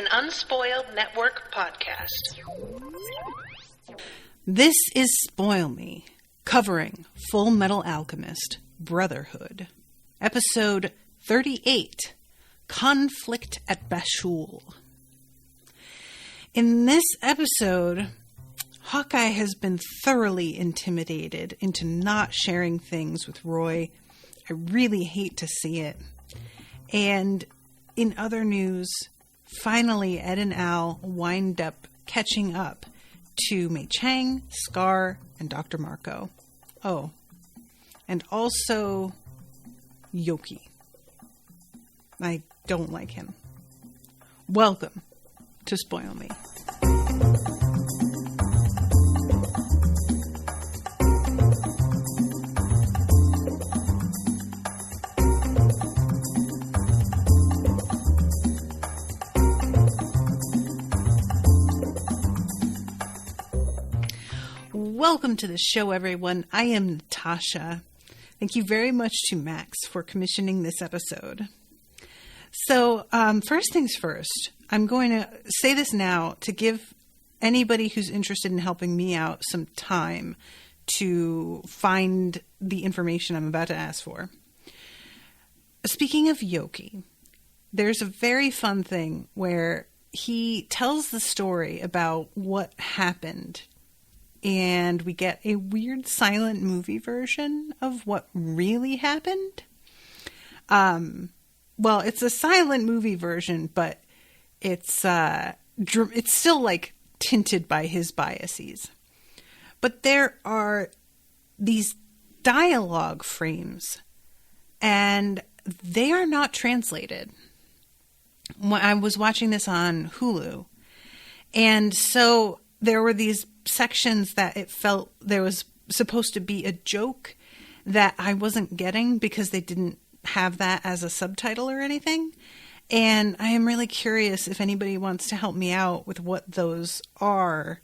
an Unspoiled Network podcast. This is Spoil Me, covering Fullmetal Alchemist, Brotherhood. Episode 38, Conflict at Baschool. In this episode, Hawkeye has been thoroughly intimidated into not sharing things with Roy. I really hate to see it. And in other news, finally Ed and Al wind up catching up to Mei Chang, Scar, and Dr. Marco. Oh, and also Yoki. I don't like him. Welcome to Spoil Me. Welcome to the show, everyone. I am Natasha. Thank you very much to Max for commissioning this episode. So, first things first, I'm going to say this now to give anybody who's interested in helping me out some time to find the information I'm about to ask for. Speaking of Yoki, there's a very fun thing where he tells the story about what happened, and we get a weird silent movie version of what really happened. Well, it's a silent movie version, but it's still like tinted by his biases. But there are these dialogue frames, and they are not translated. When I was watching this on Hulu, and so there were these sections that it felt there was supposed to be a joke that I wasn't getting because they didn't have that as a subtitle or anything. And I am really curious if anybody wants to help me out with what those are.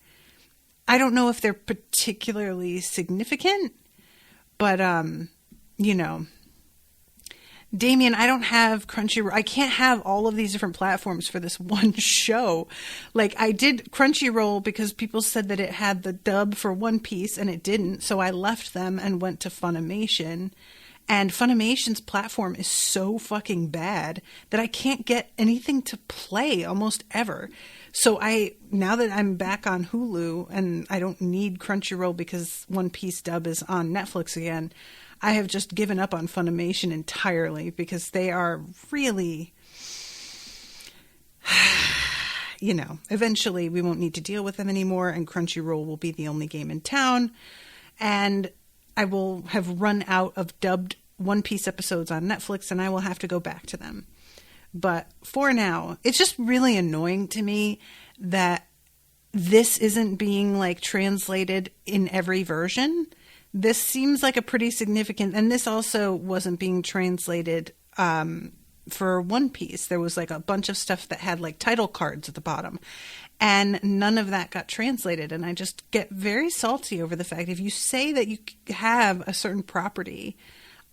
I don't know if they're particularly significant, but, Damien, I don't have Crunchyroll. I can't have all of these different platforms for this one show. Like, I did Crunchyroll because people said that it had the dub for One Piece and it didn't. So I left them and went to Funimation. And Funimation's platform is so fucking bad that I can't get anything to play almost ever. So now that I'm back on Hulu and I don't need Crunchyroll because One Piece dub is on Netflix again, I have just given up on Funimation entirely because they are really, eventually we won't need to deal with them anymore and Crunchyroll will be the only game in town. And I will have run out of dubbed One Piece episodes on Netflix and I will have to go back to them. But for now, it's just really annoying to me that this isn't being translated in every version. This seems like a pretty significant, and this also wasn't being translated for One Piece. There was a bunch of stuff that had title cards at the bottom, and none of that got translated. And I just get very salty over the fact if you say that you have a certain property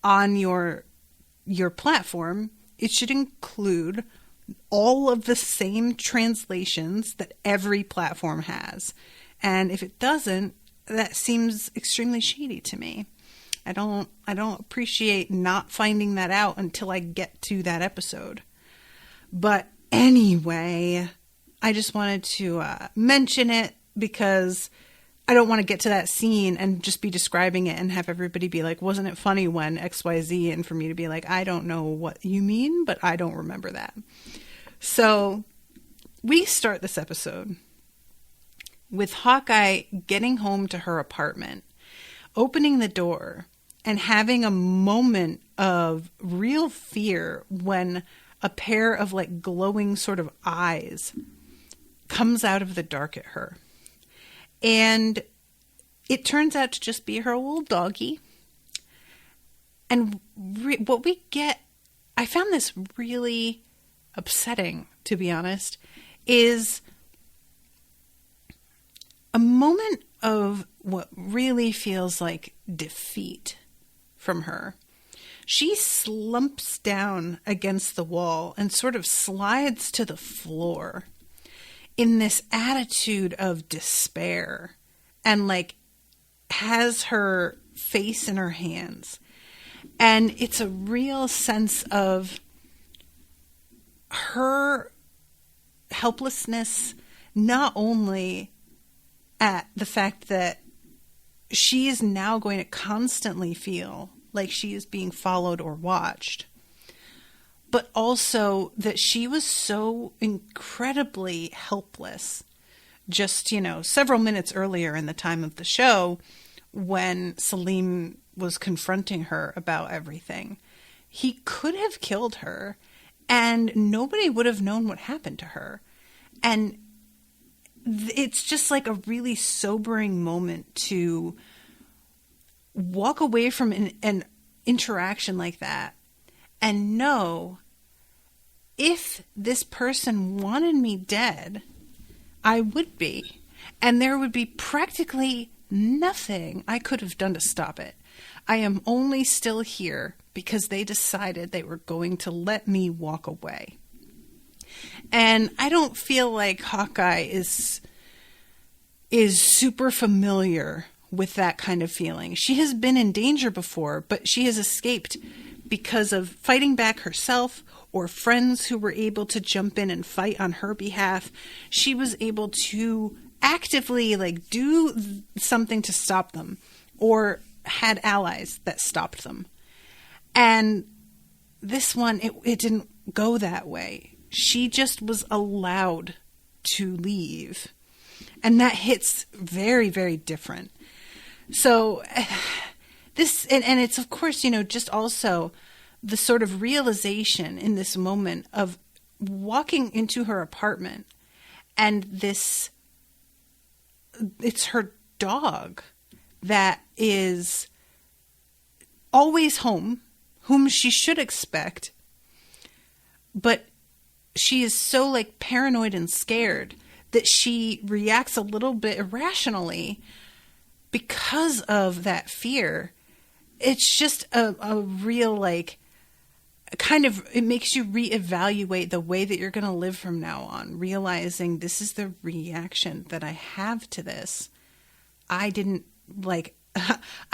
on your platform, it should include all of the same translations that every platform has. And if it doesn't, that seems extremely shady to me. I don't appreciate not finding that out until I get to that episode. But anyway, I just wanted to mention it because I don't want to get to that scene and just be describing it and have everybody be like, wasn't it funny when XYZ? And for me to be like, I don't know what you mean, but I don't remember that. So we start this episode with Hawkeye getting home to her apartment, opening the door, and having a moment of real fear when a pair of glowing sort of eyes comes out of the dark at her. And it turns out to just be her little doggy. And what we get, I found this really upsetting, to be honest, is a moment of what really feels like defeat from her. She slumps down against the wall and sort of slides to the floor in this attitude of despair and like has her face in her hands. And it's a real sense of her helplessness, not only at the fact that she is now going to constantly feel like she is being followed or watched, but also that she was so incredibly helpless just, several minutes earlier in the time of the show when Salim was confronting her about everything. He could have killed her and nobody would have known what happened to her. And it's just like a really sobering moment to walk away from an interaction like that and know, if this person wanted me dead, I would be. And there would be practically nothing I could have done to stop it. I am only still here because they decided they were going to let me walk away. And I don't feel like Hawkeye is super familiar with that kind of feeling. She has been in danger before, but she has escaped because of fighting back herself or friends who were able to jump in and fight on her behalf. She was able to actively do something to stop them, or had allies that stopped them. And this one, it didn't go that way. She just was allowed to leave. And that hits very, very different. So this, and it's of course, just also the sort of realization in this moment of walking into her apartment and it's her dog that is always home, whom she should expect, but she is so paranoid and scared that she reacts a little bit irrationally because of that fear. It's just a real it makes you reevaluate the way that you're going to live from now on, realizing this is the reaction that I have to this. I didn't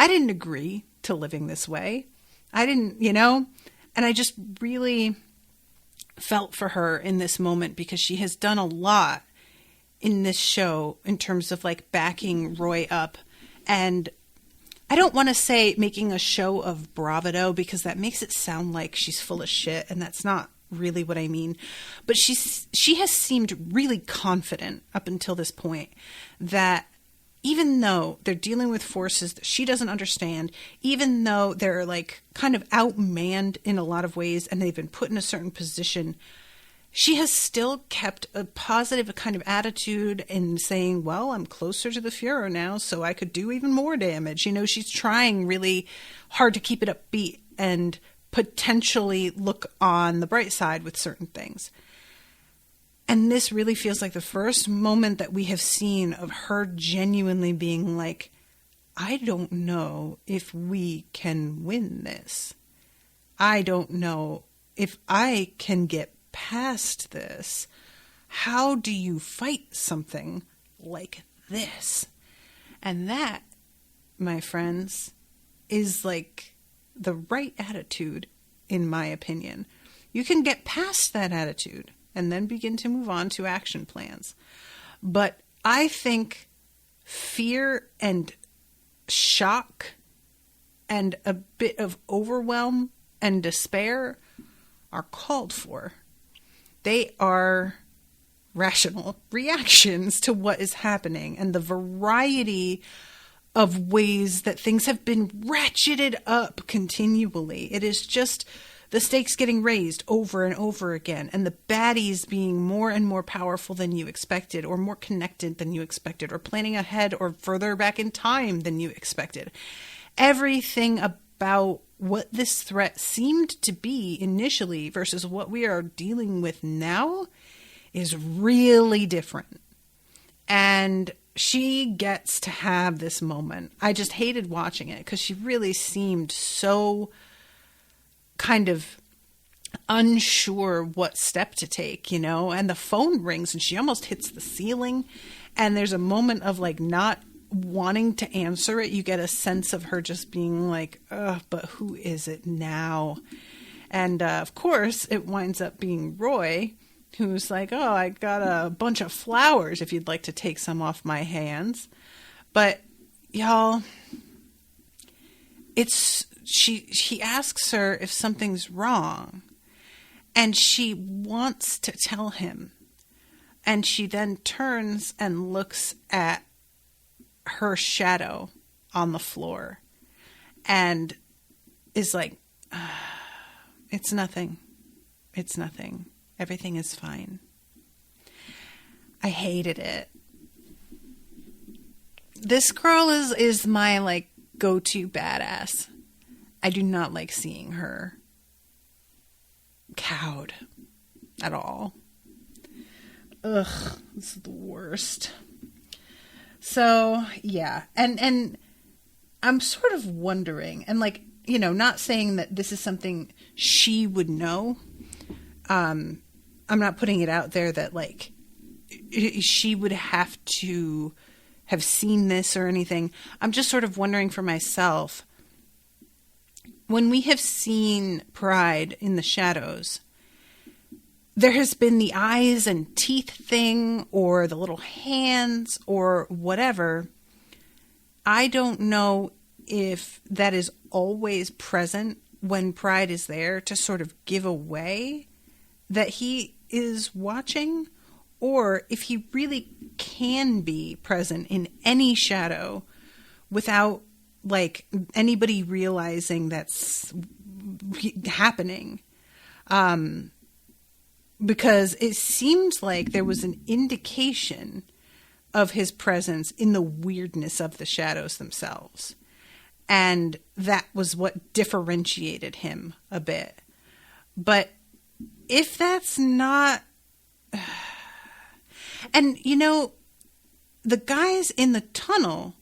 agree to living this way. I didn't, and I just really felt for her in this moment because she has done a lot in this show in terms of backing Roy up. And I don't want to say making a show of bravado because that makes it sound like she's full of shit, and that's not really what I mean. But she has seemed really confident up until this point that even though they're dealing with forces that she doesn't understand, even though they're kind of outmanned in a lot of ways and they've been put in a certain position, she has still kept a positive kind of attitude in saying, well, I'm closer to the Fuhrer now, so I could do even more damage. She's trying really hard to keep it upbeat and potentially look on the bright side with certain things. And this really feels like the first moment that we have seen of her genuinely being I don't know if we can win this. I don't know if I can get past this. How do you fight something like this? And that, my friends, is the right attitude, in my opinion. You can get past that attitude and then begin to move on to action plans. But I think fear and shock and a bit of overwhelm and despair are called for. They are rational reactions to what is happening and the variety of ways that things have been ratcheted up continually. It is just the stakes getting raised over and over again, and the baddies being more and more powerful than you expected, or more connected than you expected, or planning ahead or further back in time than you expected. Everything about what this threat seemed to be initially versus what we are dealing with now is really different. And she gets to have this moment. I just hated watching it because she really seemed so kind of unsure what step to take, and the phone rings and she almost hits the ceiling. And there's a moment of like not wanting to answer it. You get a sense of her just being like, ugh, but who is it now? And of course, it winds up being Roy, who's like, oh, I got a bunch of flowers if you'd like to take some off my hands. But y'all, he asks her if something's wrong, and she wants to tell him. And she then turns and looks at her shadow on the floor and is like, it's nothing. It's nothing. Everything is fine. I hated it. This girl is my like go-to badass. I do not like seeing her cowed at all. Ugh, this is the worst. So, yeah. And I'm sort of wondering, and like, not saying that this is something she would know. I'm not putting it out there that like she would have to have seen this or anything. I'm just sort of wondering for myself, when we have seen Pride in the shadows, there has been the eyes and teeth thing or the little hands or whatever. I don't know if that is always present when Pride is there to sort of give away that he is watching, or if he really can be present in any shadow without like anybody realizing that's happening. Because it seems like there was an indication of his presence in the weirdness of the shadows themselves. And that was what differentiated him a bit. But if that's not... And, the guys in the tunnel,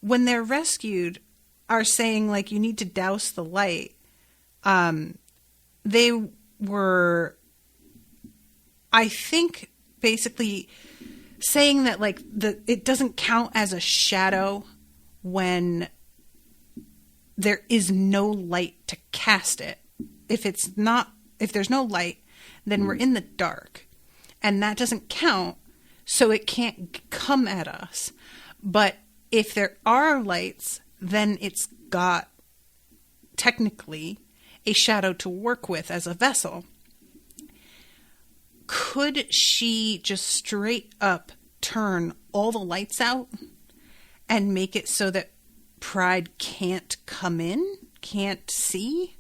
when they're rescued, are saying, like, you need to douse the light. They were... I think basically saying that like it doesn't count as a shadow when there is no light to cast it. If there's no light, then we're in the dark, and that doesn't count, so it can't come at us. But if there are lights, then it's got technically a shadow to work with as a vessel. Could she just straight up turn all the lights out and make it so that Pride can't come in, can't see?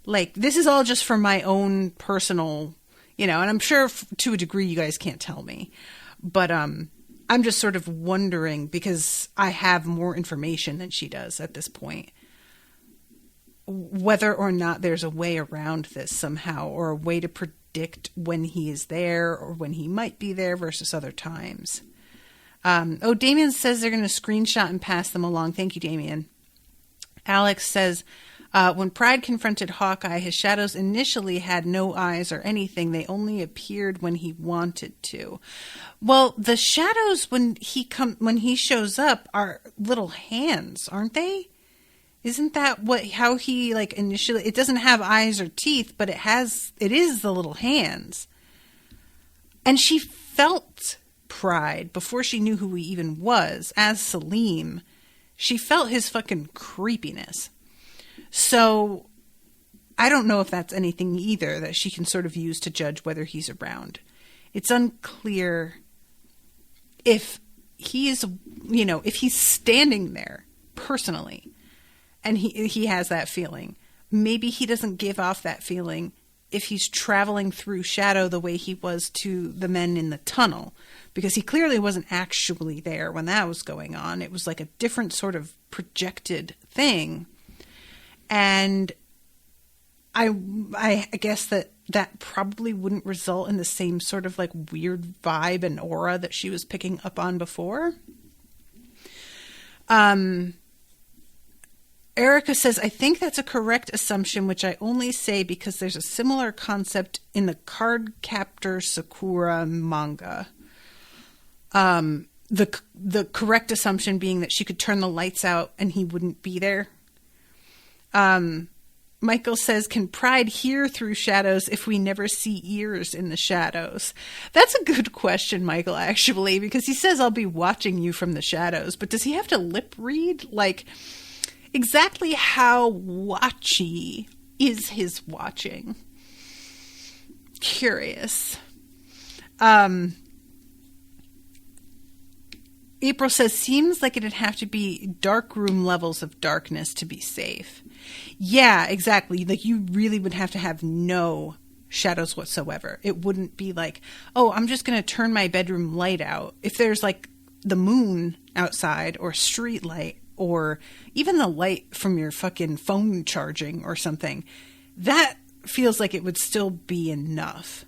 Like, this is all just for my own personal, and I'm sure to a degree you guys can't tell me. But I'm just sort of wondering, because I have more information than she does at this point, whether or not there's a way around this somehow, or a way to predict when he is there or when he might be there versus other times. Damien says they're going to screenshot and pass them along. Thank you, Damien. Alex says, when Pride confronted Hawkeye, his shadows initially had no eyes or anything. They only appeared when he wanted to. Well, the shadows when he shows up are little hands, aren't they? Isn't that how he like initially, it doesn't have eyes or teeth, but it is the little hands. And she felt Pride before she knew who he even was. As Salim, she felt his fucking creepiness. So I don't know if that's anything either that she can sort of use to judge whether he's around. It's unclear if he is, if he's standing there personally and he has that feeling. Maybe he doesn't give off that feeling if he's traveling through shadow the way he was to the men in the tunnel, because he clearly wasn't actually there when that was going on. It was like a different sort of projected thing. And I guess that probably wouldn't result in the same sort of like weird vibe and aura that she was picking up on before. Erica says, I think that's a correct assumption, which I only say because there's a similar concept in the Cardcaptor Sakura manga. The correct assumption being that she could turn the lights out and he wouldn't be there. Michael says, can Pride hear through shadows if we never see ears in the shadows? That's a good question, Michael, actually, because he says, I'll be watching you from the shadows. But does he have to lip read? Like, exactly how watchy is his watching? Curious. April says, seems like it'd have to be dark room levels of darkness to be safe. Yeah, exactly. Like, you really would have to have no shadows whatsoever. It wouldn't be like, oh, I'm just going to turn my bedroom light out. If there's like the moon outside or street light or even the light from your fucking phone charging or something, that feels like it would still be enough.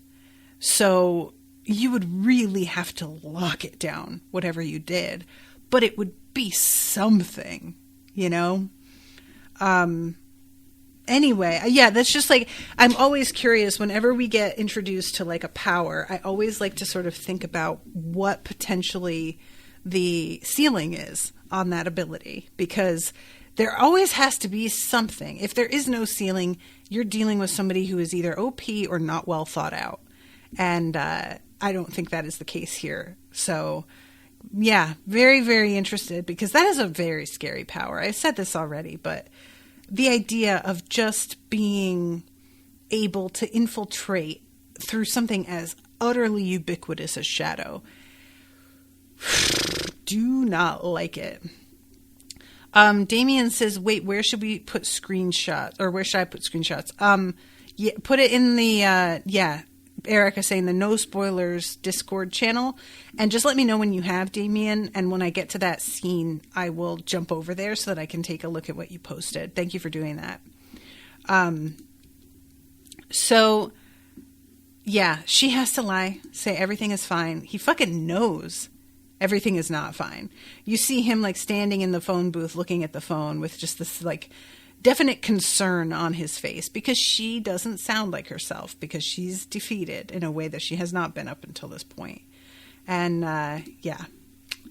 So you would really have to lock it down, whatever you did, but it would be something, you know? Anyway, yeah, that's just like, I'm always curious whenever we get introduced to like a power, I always like to sort of think about what potentially the ceiling is on that ability, because there always has to be something. If there is no ceiling, you're dealing with somebody who is either OP or not well thought out. And I don't think that is the case here. So yeah, very, very interested, because that is a very scary power. I said this already, but the idea of just being able to infiltrate through something as utterly ubiquitous as shadow, do not like it. Damien says, wait, where should we put screenshots? Or where should I put screenshots? Yeah, put it in the, Erica saying the no spoilers Discord channel, and just let me know when you have, Damien, and when I get to that scene I will jump over there so that I can take a look at what you posted. Thank you for doing that. So yeah, she has to lie, say everything is fine. He fucking knows everything is not fine. You see him like standing in the phone booth looking at the phone with just this like definite concern on his face, because she doesn't sound like herself, because she's defeated in a way that she has not been up until this point. And yeah,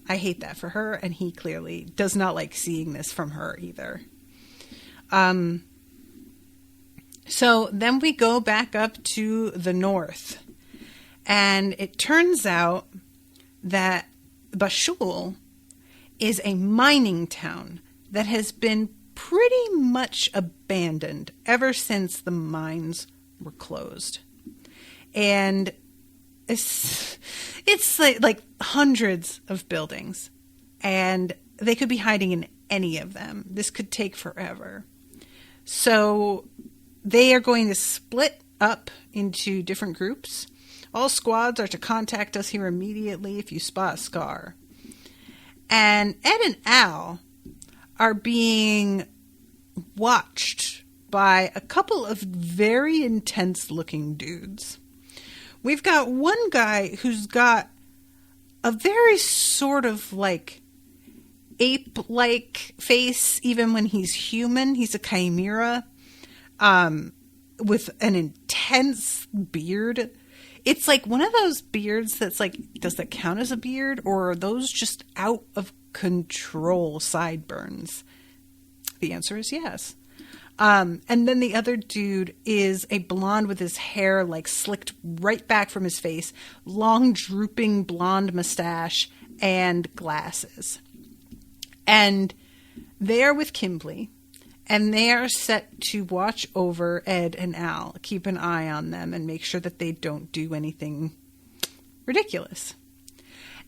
I hate that for her, and he clearly does not like seeing this from her either. So then we go back up to the north, and it turns out that Baschool is a mining town that has been pretty much abandoned ever since the mines were closed. And it's like hundreds of buildings, and they could be hiding in any of them. This could take forever. So they are going to split up into different groups. All squads are to contact us here immediately if you spot a scar. And Ed and Al are being watched by a couple of very intense looking dudes. We've got one guy who's got a very sort of like ape-like face, even when he's human. He's a chimera, with an intense beard. It's like one of those beards that's like, does that count as a beard, or are those just out of control sideburns? The answer is yes. And then the other dude is a blonde with his hair like slicked right back from his face, long drooping blonde mustache, and glasses. And they are with Kimblee, and they are set to watch over Ed and Al, keep an eye on them, and make sure that they don't do anything ridiculous.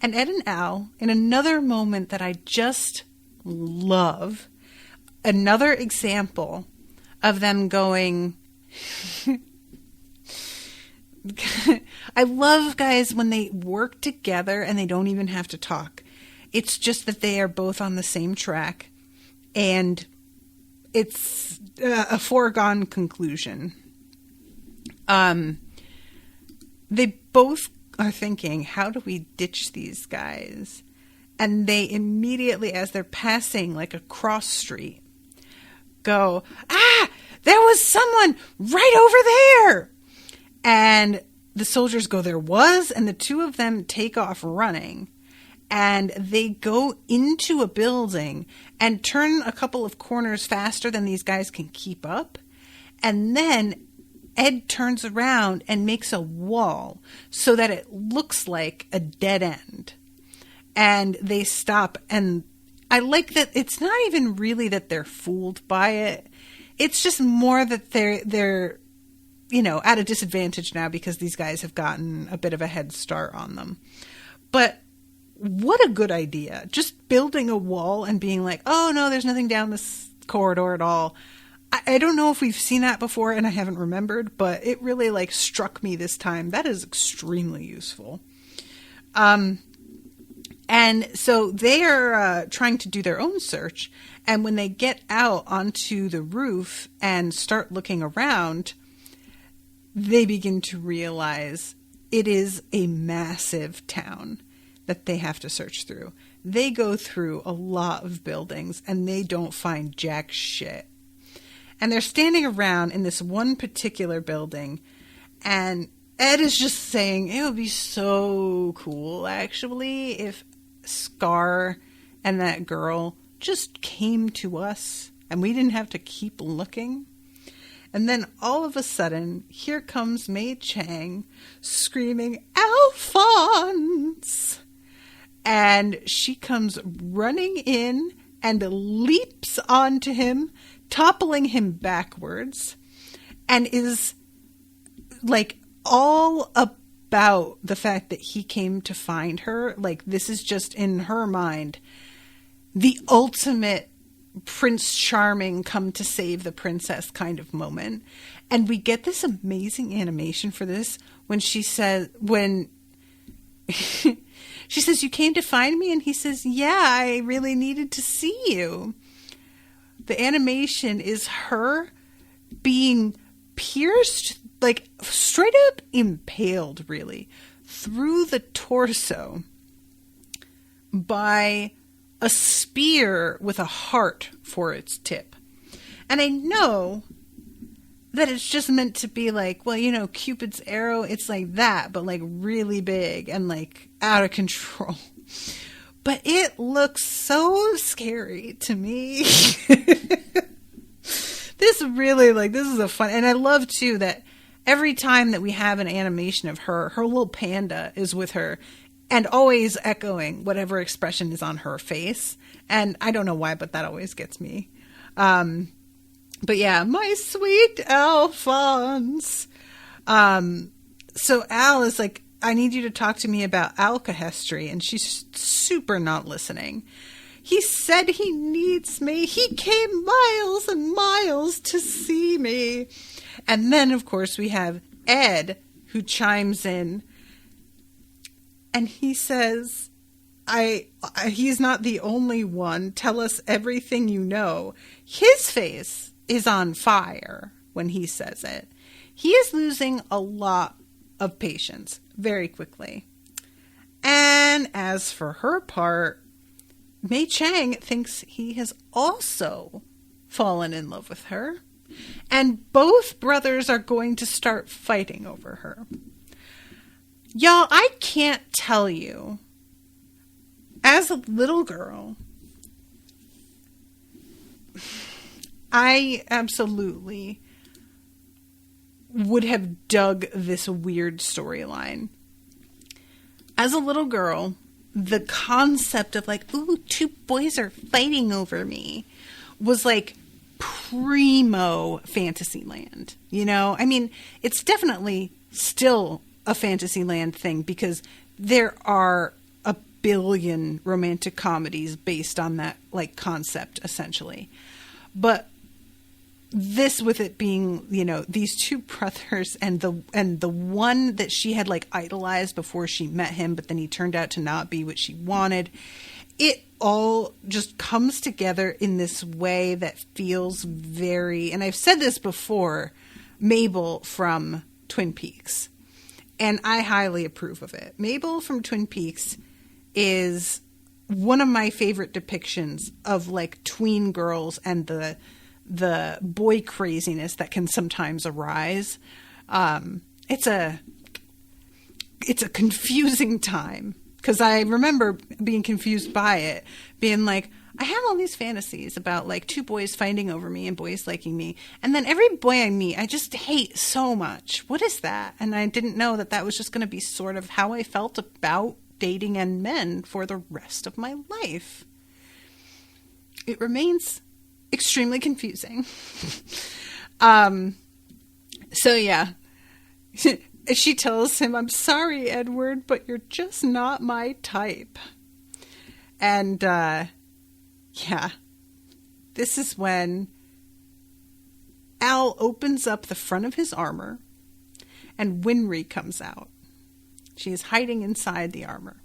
And Ed and Al, in another moment that I just love, another example of them going, I love guys when they work together and they don't even have to talk. It's just that they are both on the same track, and it's a foregone conclusion. They both are thinking, how do we ditch these guys? And they immediately, as they're passing like a cross street, go, there was someone right over there. And the soldiers go, there was, and the two of them take off running. And they go into a building and turn a couple of corners faster than these guys can keep up. And then Ed turns around and makes a wall so that it looks like a dead end. And they stop. And I like that it's not even really that they're fooled by it. It's just more that they're at a disadvantage now because these guys have gotten a bit of a head start on them. But what a good idea. Just building a wall and being like, oh, no, there's nothing down this corridor at all. I don't know if we've seen that before and I haven't remembered, but it really struck me this time. That is extremely useful. And so they are trying to do their own search. And when they get out onto the roof and start looking around, they begin to realize it is a massive town that they have to search through. They go through a lot of buildings and they don't find jack shit. And they're standing around in this one particular building, and Ed is just saying, it would be so cool, actually, if Scar and that girl just came to us and we didn't have to keep looking. And then all of a sudden, here comes Mei Chang screaming, Alphonse! And she comes running in and leaps onto him, toppling him backwards, and is all about the fact that he came to find her. This is just, in her mind, the ultimate Prince Charming come to save the princess kind of moment. And we get this amazing animation for this when she says, she says, you came to find me? And he says, yeah, I really needed to see you. The animation is her being pierced, straight up impaled, really, through the torso by a spear with a heart for its tip. And I know that it's just meant to be Cupid's arrow, it's like that, but really big and out of control. But it looks so scary to me. This really, this is a fun, and I love too that every time that we have an animation of her little panda is with her and always echoing whatever expression is on her face. And I don't know why, but that always gets me. But yeah, my sweet Alphonse. So Al is like, I need you to talk to me about alchemy, and she's super not listening. He said he needs me. He came miles and miles to see me. And then, of course, we have Ed, who chimes in, and he says, he's not the only one. Tell us everything you know. His face is on fire when he says it. He is losing a lot of patience very quickly. And as for her part, Mei Chang thinks he has also fallen in love with her. And both brothers are going to start fighting over her. Y'all, I can't tell you, as a little girl, I absolutely would have dug this weird storyline. As a little girl, the concept of ooh, two boys are fighting over me was primo Fantasyland. I mean, it's definitely still a Fantasyland thing because there are a billion romantic comedies based on that concept essentially. But this, with it being, these two brothers and the one that she had idolized before she met him, but then he turned out to not be what she wanted. It all just comes together in this way that feels very, and I've said this before, Mabel from Twin Peaks. And I highly approve of it. Mabel from Twin Peaks is one of my favorite depictions of tween girls and the the boy craziness that can sometimes arise. It's a confusing time, because I remember being confused by it, being like, I have all these fantasies about like two boys fighting over me and boys liking me, and then every boy I meet I just hate so much. What is that? And I didn't know that was just going to be sort of how I felt about dating and men for the rest of my life. It remains extremely confusing. So yeah. She tells him, I'm sorry, Edward, but you're just not my type. And, yeah. This is when Al opens up the front of his armor and Wintry comes out. She is hiding inside the armor.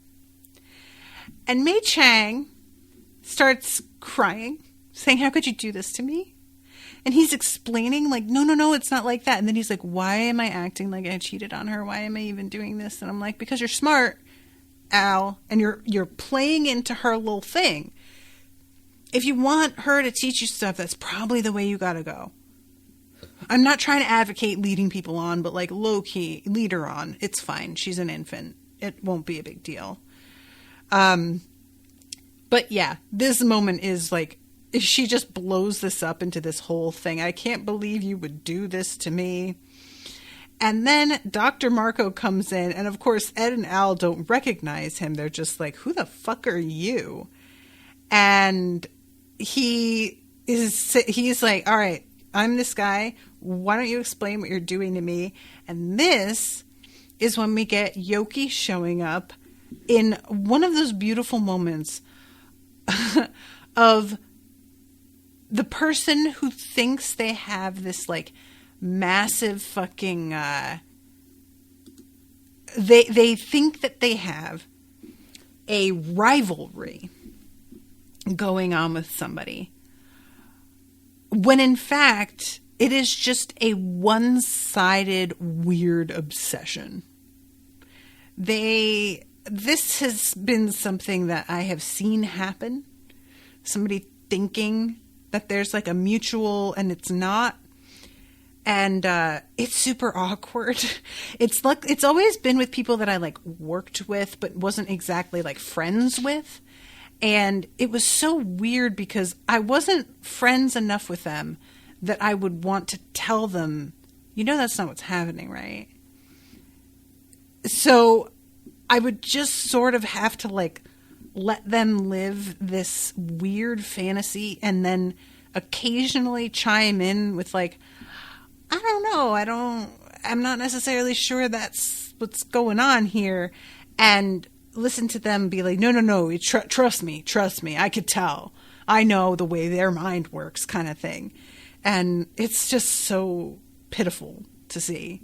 And Mei Chang starts crying, saying, how could you do this to me? And he's explaining, like, no, it's not like that. And then he's like, why am I acting like I cheated on her? Why am I even doing this? And I'm like, because you're smart, Al, and you're playing into her little thing. If you want her to teach you stuff, that's probably the way you gotta go. I'm not trying to advocate leading people on, but like low-key, lead her on. It's fine. She's an infant. It won't be a big deal. But yeah, this moment is like, she just blows this up into this whole thing. I can't believe you would do this to me. And then Dr. Marco comes in, and of course Ed and Al don't recognize him. They're just like, who the fuck are you? And he's like, all right, I'm this guy. Why don't you explain what you're doing to me? And this is when we get Yoki showing up in one of those beautiful moments of the person who thinks they have this like massive fucking they think that they have a rivalry going on with somebody, when in fact it is just a one-sided weird obsession. This has been something that I have seen happen. Somebody thinking that there's like a mutual and it's not. And it's super awkward. It's always been with people that I like worked with, but wasn't exactly like friends with. And it was so weird because I wasn't friends enough with them that I would want to tell them, that's not what's happening, right? So I would just sort of have to like let them live this weird fantasy and then occasionally chime in with like, I don't know, I'm not necessarily sure that's what's going on here, and listen to them be like, no, trust me, I could tell, I know the way their mind works, kind of thing. And it's just so pitiful to see.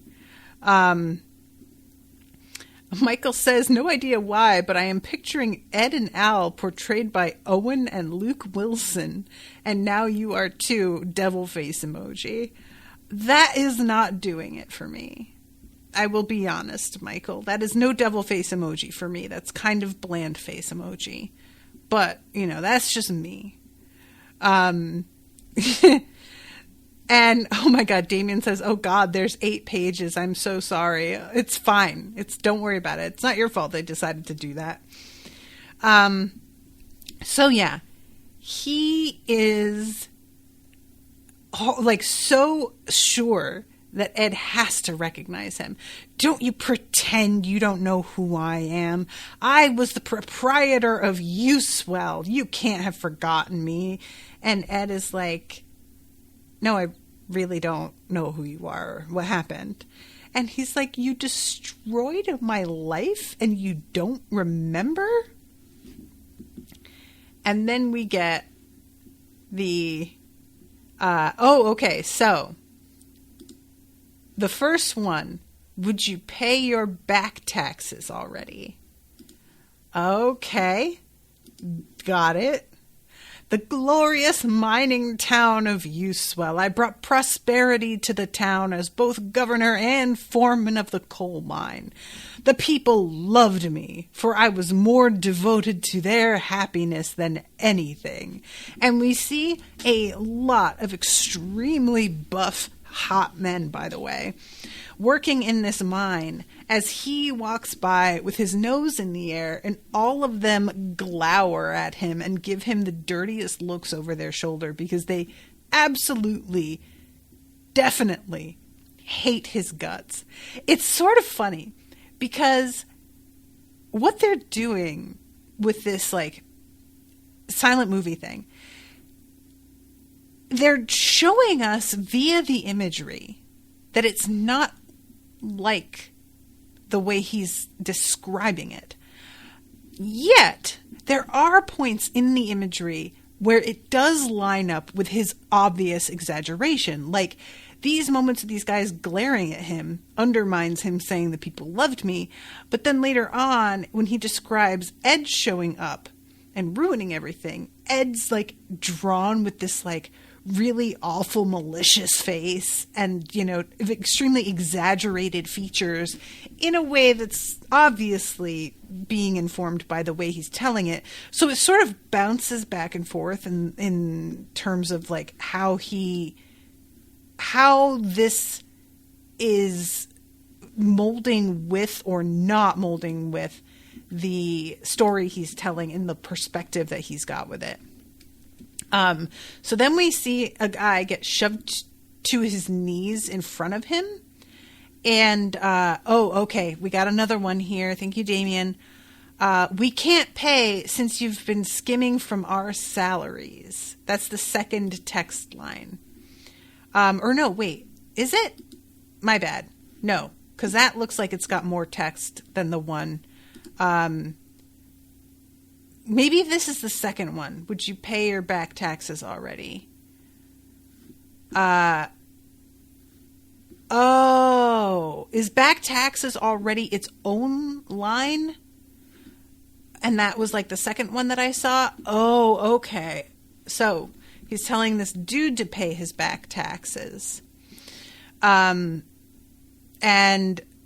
Michael says, no idea why, but I am picturing Ed and Al portrayed by Owen and Luke Wilson. And now you are too, devil face emoji. That is not doing it for me. I will be honest, Michael. That is no devil face emoji for me. That's kind of bland face emoji. But, that's just me. And, oh my God, Damien says, oh God, there's 8 pages. I'm so sorry. It's fine. Don't worry about it. It's not your fault they decided to do that. So yeah, he is like so sure that Ed has to recognize him. Don't you pretend you don't know who I am. I was the proprietor of Usewell. You can't have forgotten me. And Ed is like, no, I really don't know who you are. What happened? And he's like, you destroyed my life and you don't remember? And then we get the, okay, so the first one, would you pay your back taxes already? Okay, got it. the glorious mining town of Uswell. I brought prosperity to the town as both governor and foreman of the coal mine. The people loved me, for I was more devoted to their happiness than anything. And we see a lot of extremely buff, hot men, by the way, working in this mine as he walks by with his nose in the air, and all of them glower at him and give him the dirtiest looks over their shoulder because they absolutely, definitely hate his guts. It's sort of funny because what they're doing with this like silent movie thing, they're showing us via the imagery that it's not like the way he's describing it. Yet, there are points in the imagery where it does line up with his obvious exaggeration. Like, these moments of these guys glaring at him undermines him saying the people loved me. But then later on, when he describes Ed showing up and ruining everything, Ed's like drawn with this like really awful malicious face and, you know, extremely exaggerated features in a way that's obviously being informed by the way he's telling it. So it sort of bounces back and forth in terms of like how this is molding with or not molding with the story he's telling in the perspective that he's got with it. So then we see a guy get shoved to his knees in front of him. And, okay, we got another one here. Thank you, Damien. We can't pay since you've been skimming from our salaries. That's the second text line. Or no, wait, is it? My bad. No, because that looks like it's got more text than the one. Maybe this is the second one. Would you pay your back taxes already? Is back taxes already its own line? And that was like the second one that I saw? Oh, okay. So he's telling this dude to pay his back taxes. And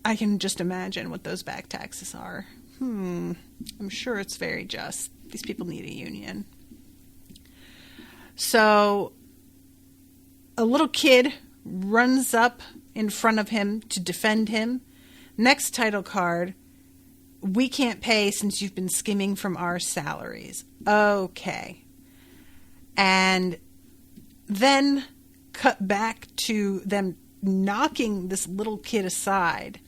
I can just imagine what those back taxes are. I'm sure it's very just. These people need a union. So a little kid runs up in front of him to defend him. Next title card, we can't pay since you've been skimming from our salaries. Okay. And then cut back to them knocking this little kid aside.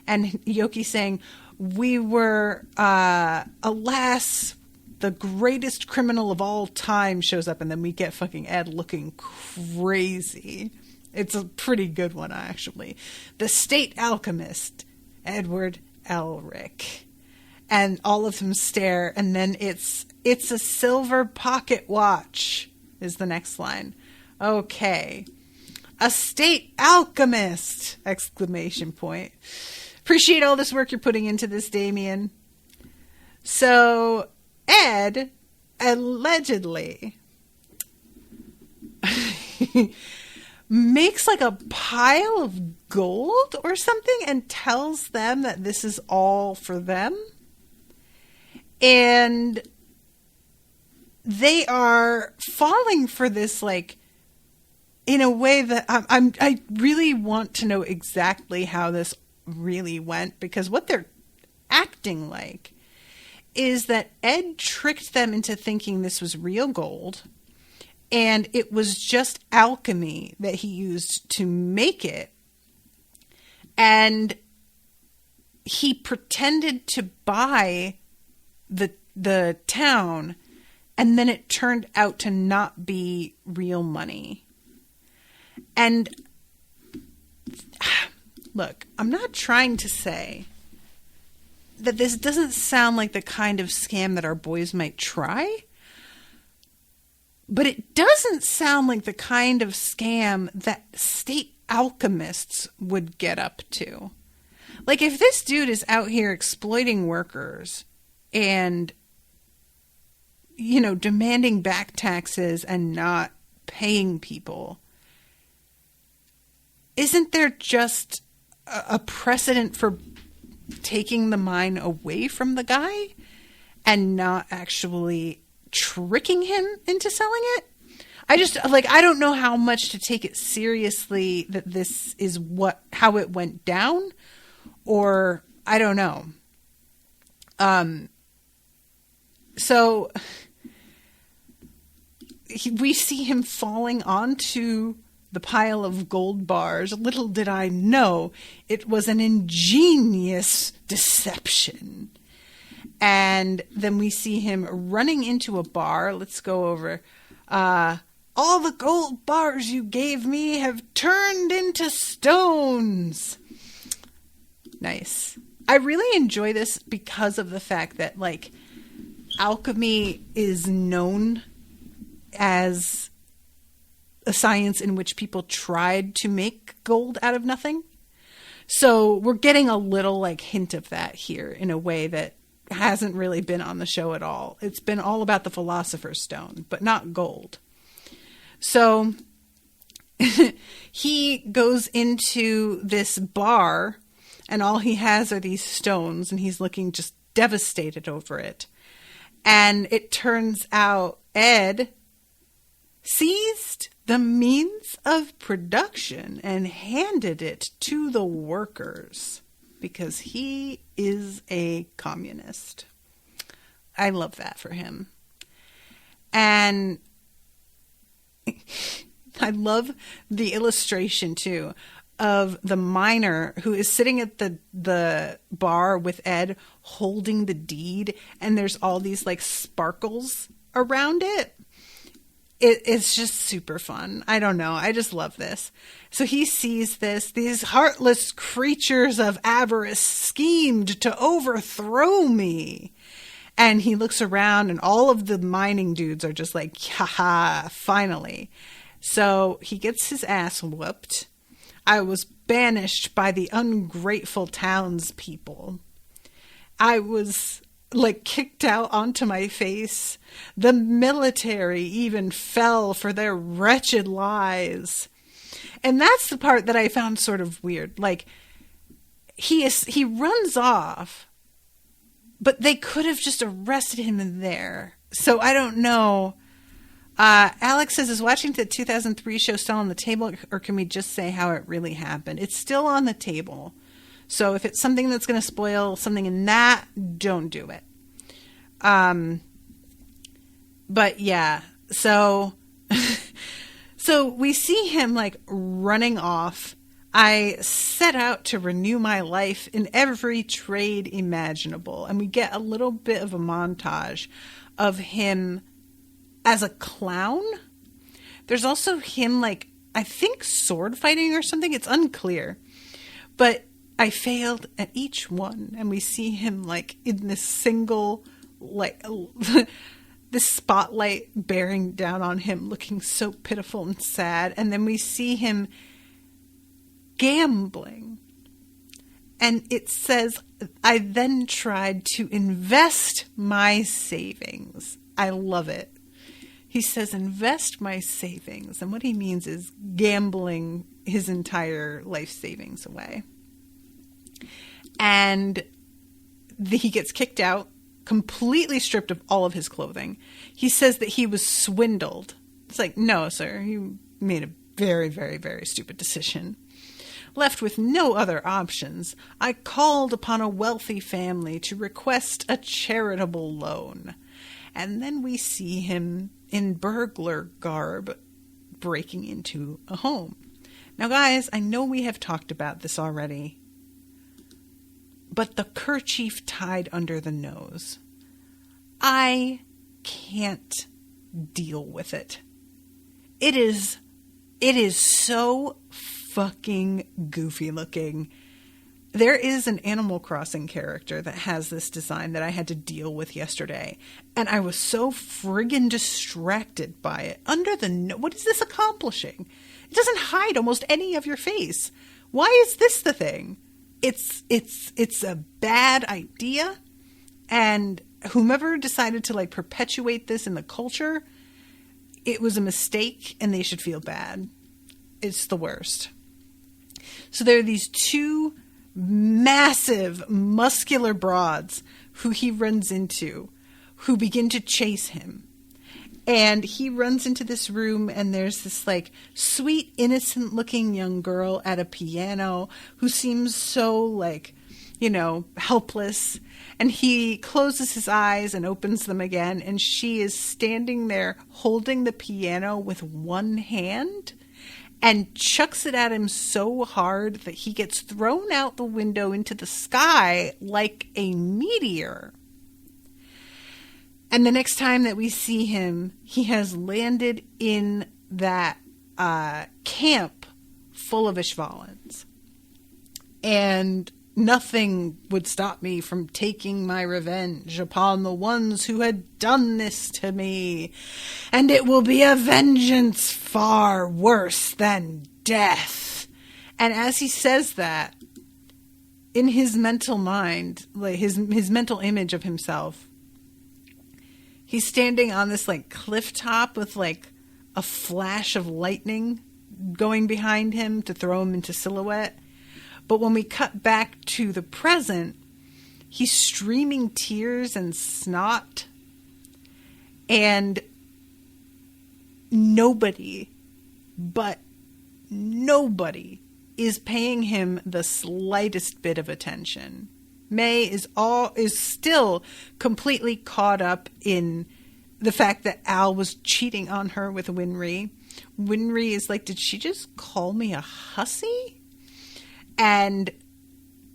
And Yoki saying, we were, alas, the greatest criminal of all time shows up. And then we get fucking Ed looking crazy. It's a pretty good one, actually. The state alchemist, Edward Elric. And all of them stare. And then it's a silver pocket watch is the next line. Okay. A state alchemist! Exclamation point. Appreciate all this work you're putting into this, Damien. So, Ed, allegedly, makes like a pile of gold or something and tells them that this is all for them. And they are falling for this, like, in a way that I really want to know exactly how this really went, because what they're acting like is that Ed tricked them into thinking this was real gold and it was just alchemy that he used to make it, and he pretended to buy the town, and then it turned out to not be real money. And look, I'm not trying to say that this doesn't sound like the kind of scam that our boys might try, but it doesn't sound like the kind of scam that state alchemists would get up to. Like, if this dude is out here exploiting workers and demanding back taxes and not paying people, isn't there just a precedent for taking the mine away from the guy and not actually tricking him into selling it? I don't know how much to take it seriously that this is how it went down, or I don't know. So we see him falling onto the pile of gold bars. Little did I know it was an ingenious deception. And then we see him running into a bar. Let's go over. All the gold bars you gave me have turned into stones. Nice. I really enjoy this because of the fact that, alchemy is known as a science in which people tried to make gold out of nothing. So we're getting a little, hint of that here in a way that hasn't really been on the show at all. It's been all about the Philosopher's Stone, but not gold. So he goes into this bar and all he has are these stones and he's looking just devastated over it. And it turns out Ed seized the means of production and handed it to the workers because he is a communist. I love that for him. And I love the illustration, too, of the miner who is sitting at the bar with Ed holding the deed, and there's all these, sparkles around it. It's just super fun. I don't know. I just love this. So he sees this. These heartless creatures of avarice schemed to overthrow me. And he looks around and all of the mining dudes are just like, haha, finally. So he gets his ass whooped. I was banished by the ungrateful townspeople. I was kicked out onto my face. The military even fell for their wretched lies. And that's the part that I found sort of weird. He runs off, but they could have just arrested him there. So I don't know. Alex says, is watching the 2003 show still on the table, or can we just say how it really happened? It's still on the table. So if it's something that's going to spoil something in that, don't do it. But yeah, so we see him running off. I set out to renew my life in every trade imaginable. And we get a little bit of a montage of him as a clown. There's also him I think sword fighting or something. It's unclear. But I failed at each one. And we see him in this single, this spotlight bearing down on him, looking so pitiful and sad. And then we see him gambling. And it says, I then tried to invest my savings. I love it. He says, invest my savings. And what he means is gambling his entire life savings away. And he gets kicked out, completely stripped of all of his clothing. He says that he was swindled. It's no, sir. You made a very, very, very stupid decision. Left with no other options, I called upon a wealthy family to request a charitable loan. And then we see him in burglar garb breaking into a home. Now, guys, I know we have talked about this already, but the kerchief tied under the nose, I can't deal with it. It is so fucking goofy looking. There is an Animal Crossing character that has this design that I had to deal with yesterday, and I was so friggin' distracted by it. What is this accomplishing? It doesn't hide almost any of your face. Why is this the thing? It's a bad idea, And whomever decided to like perpetuate this in the culture, it was a mistake and they should feel bad. It's the worst. So there are these two massive muscular broads who he runs into, who begin to chase him. And he runs into this room and there's this like sweet, innocent looking young girl at a piano who seems so like, you know, helpless. And he closes his eyes and opens them again. And she is standing there holding the piano with one hand and chucks it at him so hard that he gets thrown out the window into the sky like a meteor. And the next time that we see him, he has landed in that camp full of Ishvalans. And nothing would stop me from taking my revenge upon the ones who had done this to me. And it will be a vengeance far worse than death. And as he says that, in his mental mind, like his mental image of himself, he's standing on this like cliff top with like a flash of lightning going behind him to throw him into silhouette. But when we cut back to the present, he's streaming tears and snot. And nobody is paying him the slightest bit of attention. May is still completely caught up in the fact that Al was cheating on her with Wintry. Wintry is like, did she just call me a hussy? And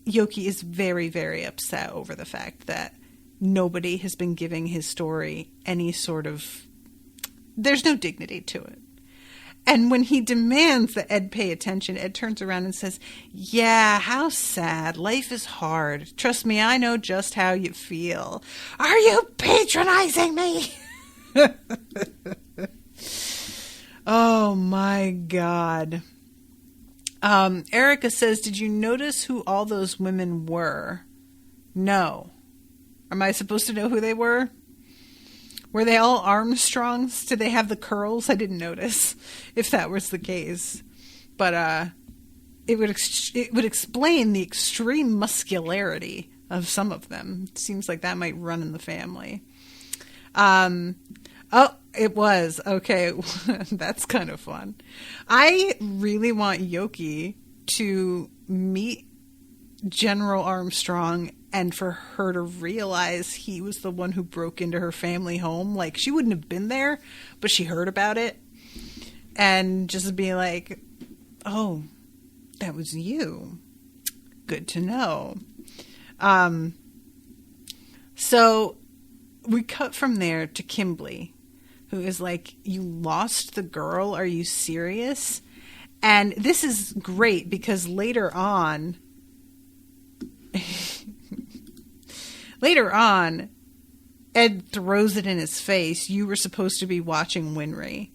Yoki is very, very upset over the fact that nobody has been giving his story any sort of... There's no dignity to it. And when he demands that Ed pay attention, Ed turns around and says, yeah, how sad. Life is hard. Trust me, I know just how you feel. Are you patronizing me? Oh, my God. Erica says, did you notice who all those women were? No. Am I supposed to know who they were? Were they all Armstrongs? Did they have the curls? I didn't notice if that was the case. But it would explain the extreme muscularity of some of them. It seems like that might run in the family. Oh, it was. Okay, that's kind of fun. I really want Yoki to meet General Armstrong and for her to realize he was the one who broke into her family home. Like, she wouldn't have been there, but she heard about it. And just be like, oh, that was you. Good to know. So we cut from there to Kimblee, who is like, you lost the girl? Are you serious? And this is great because later on, Ed throws it in his face. You were supposed to be watching Wintry.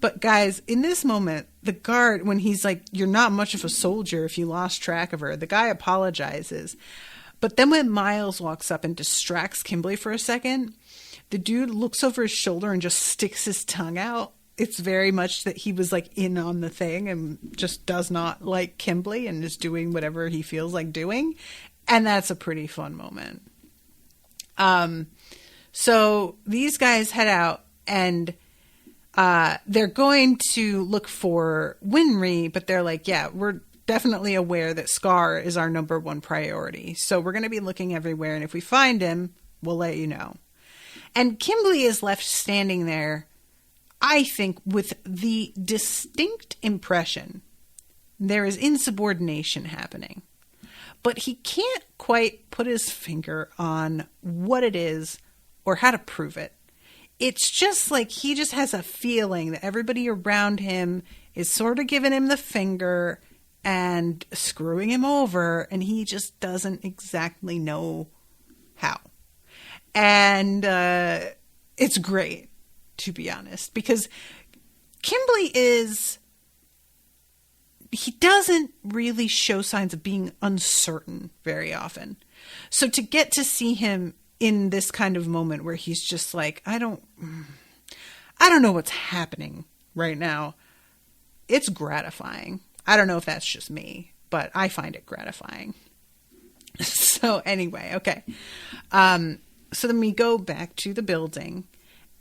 But guys, in this moment, the guard, when he's like, you're not much of a soldier if you lost track of her, the guy apologizes. But then when Miles walks up and distracts Kimblee for a second, the dude looks over his shoulder and just sticks his tongue out. It's very much that he was like in on the thing and just does not like Kimblee and is doing whatever he feels like doing. And that's a pretty fun moment. So these guys head out and they're going to look for Wintry, but they're like, yeah, we're definitely aware that Scar is our number one priority. So we're going to be looking everywhere. And if we find him, we'll let you know. And Kimblee is left standing there, I think, with the distinct impression there is insubordination happening. But he can't quite put his finger on what it is or how to prove it. It's just like he just has a feeling that everybody around him is sort of giving him the finger and screwing him over, and he just doesn't exactly know how. And it's great, to be honest, because Kimblee he doesn't really show signs of being uncertain very often. So to get to see him in this kind of moment where he's just like, I don't know what's happening right now. It's gratifying. I don't know if that's just me, but I find it gratifying. So anyway, okay. So then we go back to the building,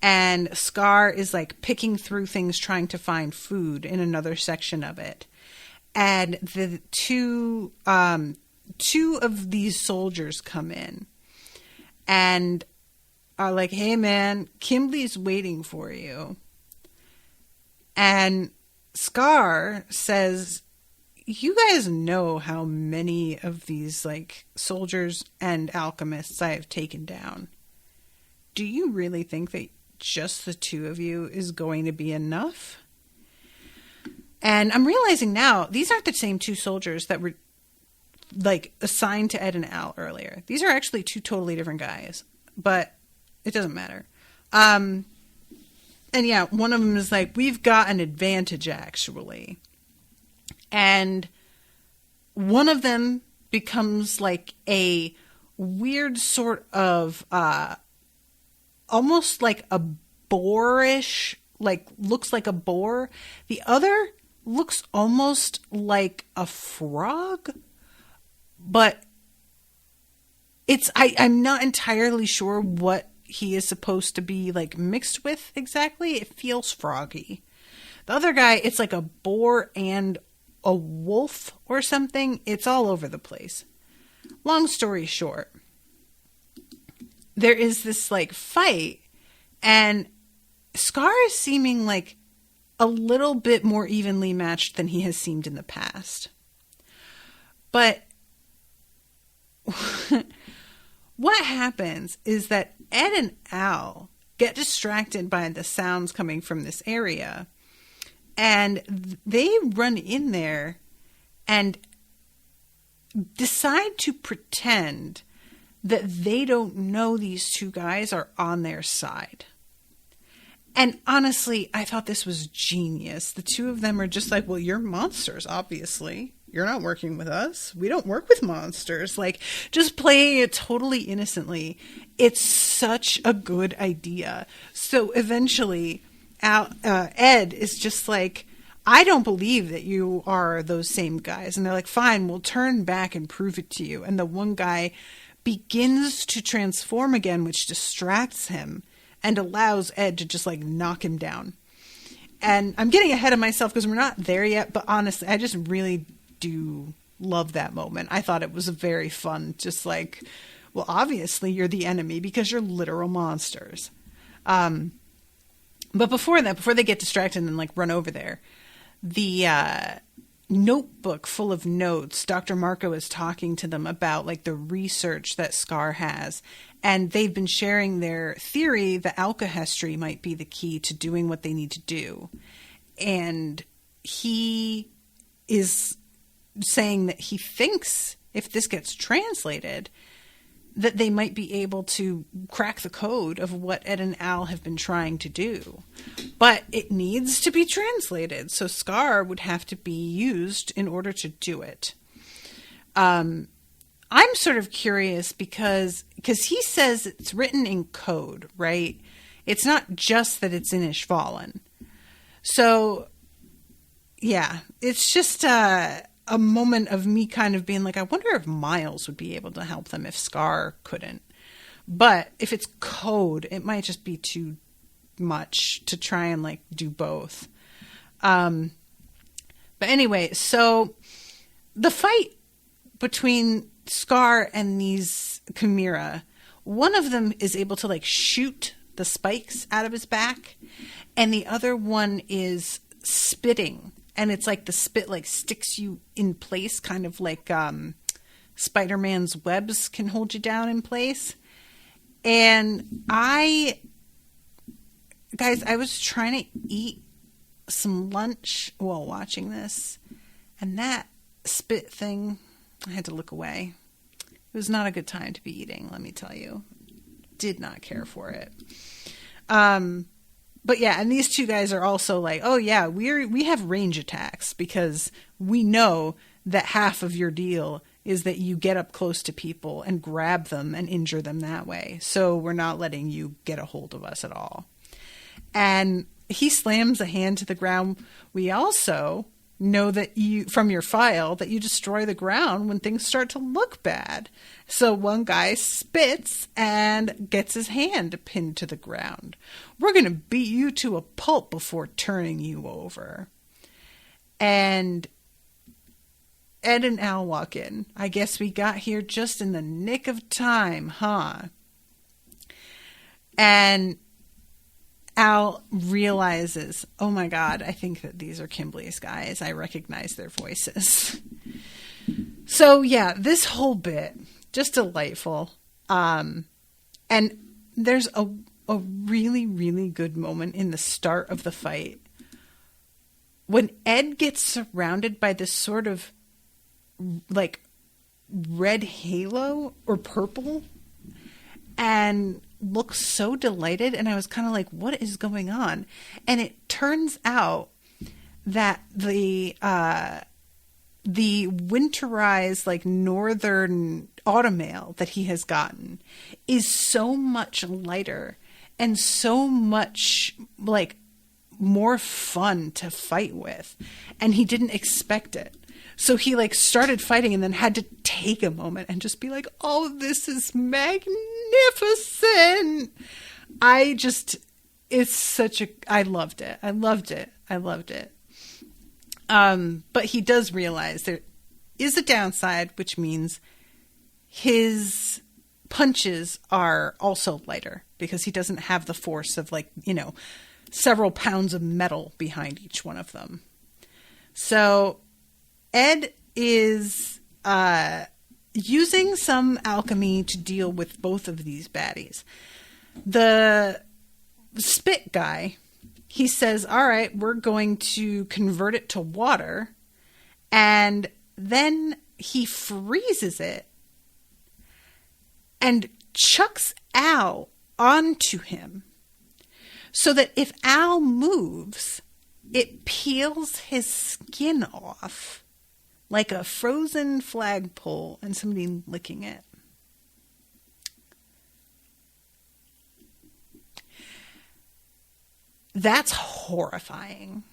and Scar is like picking through things, trying to find food in another section of it. And the two of these soldiers come in and are like, hey man, Kimblee's waiting for you. And Scar says, you guys know how many of these like soldiers and alchemists I have taken down. Do you really think that just the two of you is going to be enough? And I'm realizing now, these aren't the same two soldiers that were like assigned to Ed and Al earlier. These are actually two totally different guys, but it doesn't matter. And yeah, one of them is like, we've got an advantage actually. And one of them becomes like a weird sort of, almost like a boarish, like looks like a boar. The other looks almost like a frog, but I'm not entirely sure what he is supposed to be like mixed with exactly. It feels froggy. The other guy, it's like a boar and a wolf or something. It's all over the place. Long story short, there is this like fight, and Scar is seeming like a little bit more evenly matched than he has seemed in the past. But what happens is that Ed and Al get distracted by the sounds coming from this area, and they run in there and decide to pretend that they don't know these two guys are on their side. And honestly, I thought this was genius. The two of them are just like, well, you're monsters, obviously. You're not working with us. We don't work with monsters. Like, just playing it totally innocently. It's such a good idea. So eventually, Ed is just like, I don't believe that you are those same guys. And they're like, fine, we'll turn back and prove it to you. And the one guy begins to transform again, which distracts him and allows Ed to just like knock him down. And I'm getting ahead of myself because we're not there yet, but honestly, I just really do love that moment. I thought it was a very fun, just like, well, obviously you're the enemy because you're literal monsters. But before that, before they get distracted and like run over there, the notebook full of notes, Dr. Marco is talking to them about like the research that Scar has. And they've been sharing their theory that alchemy might be the key to doing what they need to do. And he is saying that he thinks if this gets translated, that they might be able to crack the code of what Ed and Al have been trying to do. But it needs to be translated, so Scar would have to be used in order to do it. I'm sort of curious because he says it's written in code, right? It's not just that it's in Ishvalan. So, yeah, it's just a moment of me kind of being like, I wonder if Miles would be able to help them if Scar couldn't. But if it's code, it might just be too much to try and like do both. But anyway, so the fight between Scar and these Chimera, one of them is able to like shoot the spikes out of his back, and the other one is spitting. And it's like the spit like sticks you in place, kind of like Spider-Man's webs can hold you down in place. And I was trying to eat some lunch while watching this, and that spit thing, I had to look away. It was not a good time to be eating, let me tell you. Did not care for it. But yeah, and these two guys are also like, oh yeah, we have range attacks because we know that half of your deal is that you get up close to people and grab them and injure them that way. So we're not letting you get a hold of us at all. And he slams a hand to the ground. We also know that you, from your file, that you destroy the ground when things start to look bad. So one guy spits and gets his hand pinned to the ground. We're going to beat you to a pulp before turning you over. And Ed and Al walk in. I guess we got here just in the nick of time, huh? And Al realizes, oh my God, I think that these are Kimblee's guys. I recognize their voices. So yeah, this whole bit, just delightful. And there's a really, really good moment in the start of the fight when Ed gets surrounded by this sort of like red halo or purple and looks so delighted. And I was kind of like, what is going on? And it turns out that the winterized like northern automail that he has gotten is so much lighter and so much like more fun to fight with. And he didn't expect it. So he like started fighting and then had to take a moment and just be like, oh, this is magnificent. I loved it. But he does realize there is a downside, which means his punches are also lighter because he doesn't have the force of like, several pounds of metal behind each one of them. So Ed is using some alchemy to deal with both of these baddies. The spit guy, he says, all right, we're going to convert it to water. And then he freezes it and chucks Al onto him so that if Al moves, it peels his skin off like a frozen flagpole and somebody licking it. That's horrifying.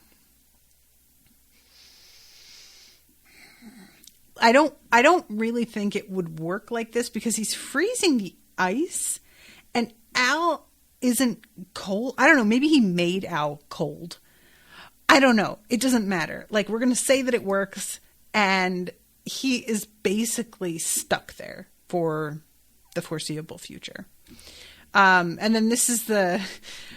I don't really think it would work like this because he's freezing the ice and Al isn't cold. I don't know. Maybe he made Al cold. I don't know. It doesn't matter. Like, we're going to say that it works. And he is basically stuck there for the foreseeable future. And then this is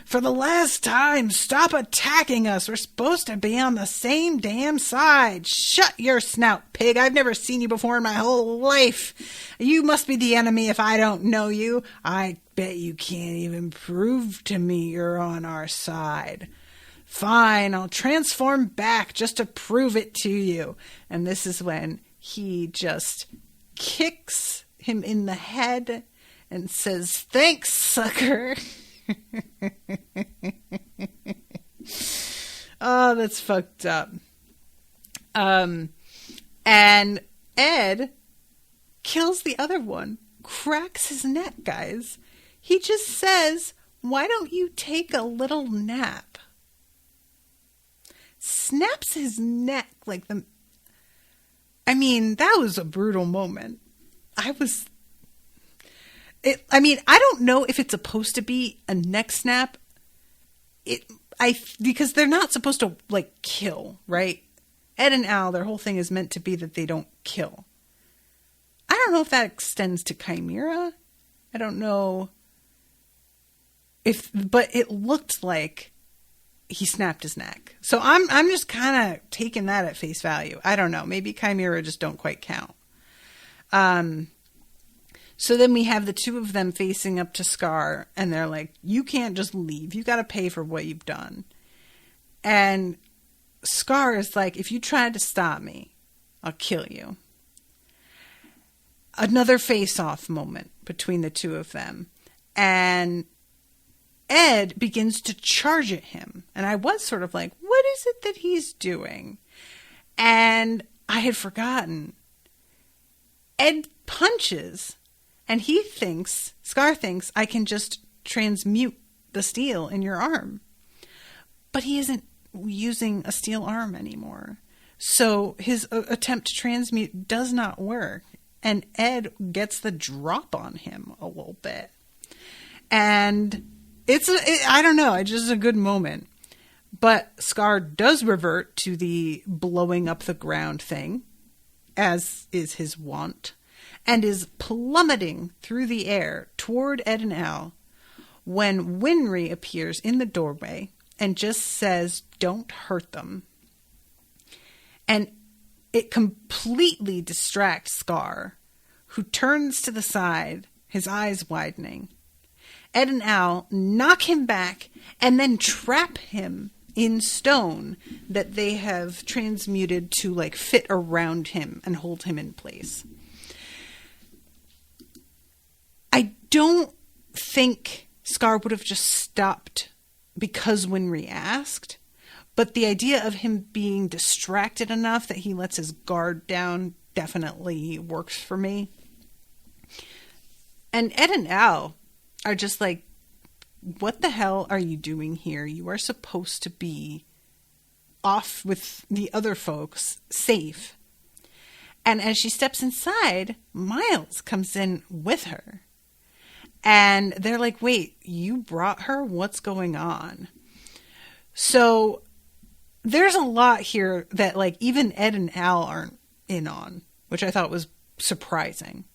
for the last time, stop attacking us. We're supposed to be on the same damn side. Shut your snout, pig. I've never seen you before in my whole life. You must be the enemy if I don't know you. I bet you can't even prove to me you're on our side. Fine, I'll transform back just to prove it to you. And this is when he just kicks him in the head and says, thanks, sucker. Oh, that's fucked up. And Ed kills the other one, cracks his neck, guys. He just says, why don't you take a little nap? Snaps his neck like the... I mean, that was a brutal moment. I don't know if it's supposed to be a neck snap. Because they're not supposed to, like, kill, right? Ed and Al, their whole thing is meant to be that they don't kill. I don't know if that extends to Chimera. I don't know but it looked like he snapped his neck. So I'm just kind of taking that at face value. I don't know. Maybe Chimera just don't quite count. So then we have the two of them facing up to Scar, and they're like, you can't just leave. You got to pay for what you've done. And Scar is like, if you try to stop me, I'll kill you. Another face-off moment between the two of them. And Ed begins to charge at him. And I was sort of like, what is it that he's doing? And I had forgotten. Ed punches, and Scar thinks, I can just transmute the steel in your arm. But he isn't using a steel arm anymore. So his attempt to transmute does not work. And Ed gets the drop on him a little bit. And I don't know, it's just a good moment. But Scar does revert to the blowing up the ground thing, as is his wont, and is plummeting through the air toward Ed and Al when Wintry appears in the doorway and just says, don't hurt them. And it completely distracts Scar, who turns to the side, his eyes widening. Ed and Al knock him back and then trap him in stone that they have transmuted to like fit around him and hold him in place. I don't think Scar would have just stopped because Wintry asked, but the idea of him being distracted enough that he lets his guard down definitely works for me. And Ed and Al are just like, what the hell are you doing here? You are supposed to be off with the other folks, safe. And as she steps inside, Miles comes in with her. And they're like, wait, you brought her? What's going on? So there's a lot here that like even Ed and Al aren't in on, which I thought was surprising.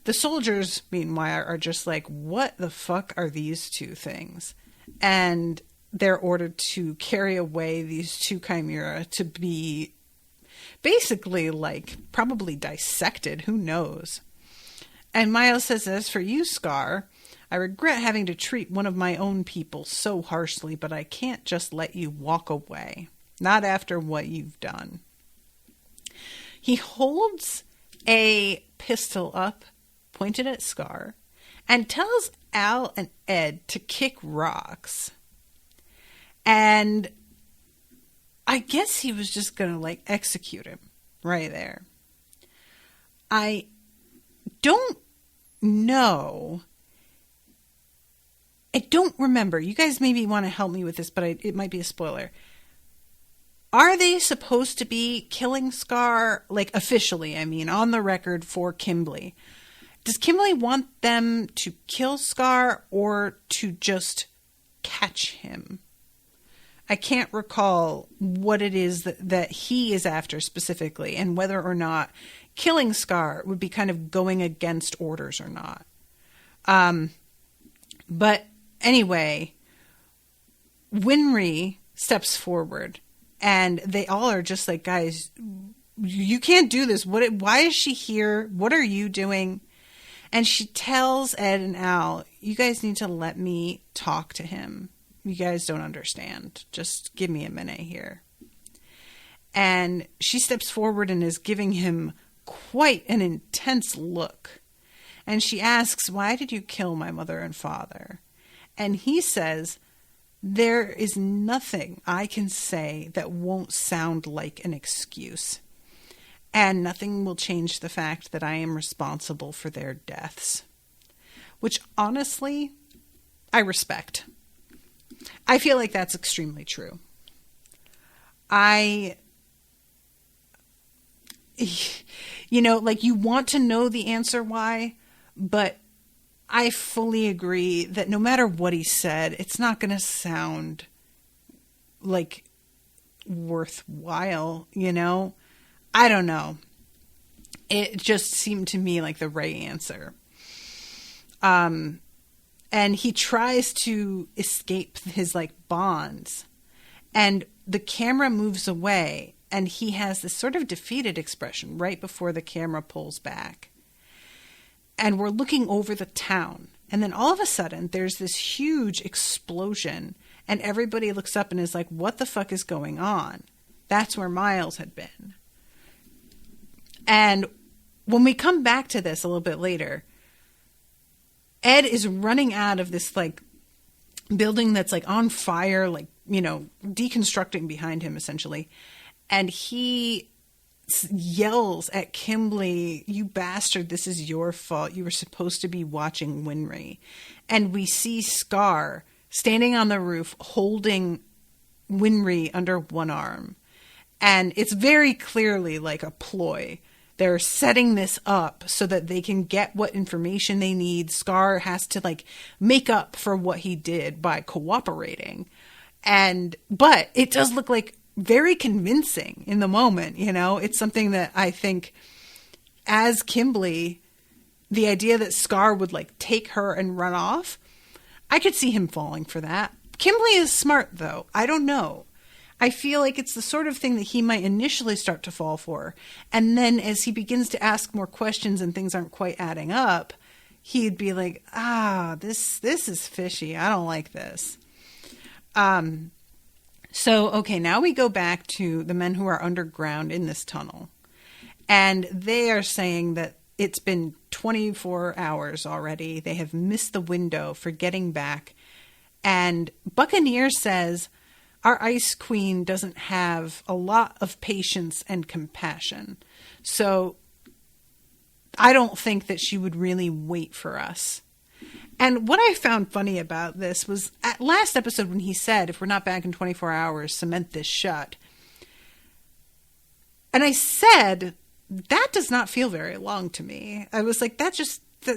The soldiers, meanwhile, are just like, what the fuck are these two things? And they're ordered to carry away these two chimera to be basically like probably dissected. Who knows? And Miles says, as for you, Scar, I regret having to treat one of my own people so harshly, but I can't just let you walk away. Not after what you've done. He holds a pistol up, pointed at Scar, and tells Al and Ed to kick rocks. And I guess he was just going to like execute him right there. I don't know. I don't remember. You guys maybe want to help me with this, but it might be a spoiler. Are they supposed to be killing Scar, like officially, I mean, on the record for Kimblee? Does Kimblee want them to kill Scar or to just catch him? I can't recall what it is that he is after specifically, and whether or not killing Scar would be kind of going against orders or not. But anyway, Wintry steps forward, and they all are just like, guys, you can't do this. Why is she here? What are you doing? And she tells Ed and Al, you guys need to let me talk to him. You guys don't understand. Just give me a minute here. And she steps forward and is giving him quite an intense look. And she asks, why did you kill my mother and father? And he says, there is nothing I can say that won't sound like an excuse. And nothing will change the fact that I am responsible for their deaths. Which, honestly, I respect. I feel like that's extremely true. You want to know the answer why, but I fully agree that no matter what he said, it's not going to sound like worthwhile, I don't know. It just seemed to me like the right answer. And he tries to escape his bonds, and the camera moves away, and he has this sort of defeated expression right before the camera pulls back. And we're looking over the town, and then all of a sudden there's this huge explosion, and everybody looks up and is like, what the fuck is going on? That's where Miles had been. And when we come back to this a little bit later, Ed is running out of this building that's on fire, deconstructing behind him essentially. And he yells at Kimblee, "You bastard, this is your fault. You were supposed to be watching Wintry." And we see Scar standing on the roof holding Wintry under one arm. And it's very clearly like a ploy. They're setting this up so that they can get what information they need. Scar has to like make up for what he did by cooperating. But it does look like very convincing in the moment, you know? It's something that I think as Kimblee, the idea that Scar would like take her and run off, I could see him falling for that. Kimblee is smart though. I don't know. I feel like it's the sort of thing that he might initially start to fall for. And then as he begins to ask more questions and things aren't quite adding up, he'd be like, this is fishy. I don't like this. So, okay, now we go back to the men who are underground in this tunnel. And they are saying that it's been 24 hours already. They have missed the window for getting back. And Buccaneer says, our Ice Queen doesn't have a lot of patience and compassion. So I don't think that she would really wait for us. And what I found funny about this was at last episode when he said, if we're not back in 24 hours, cement this shut. And I said, that does not feel very long to me. I was like, that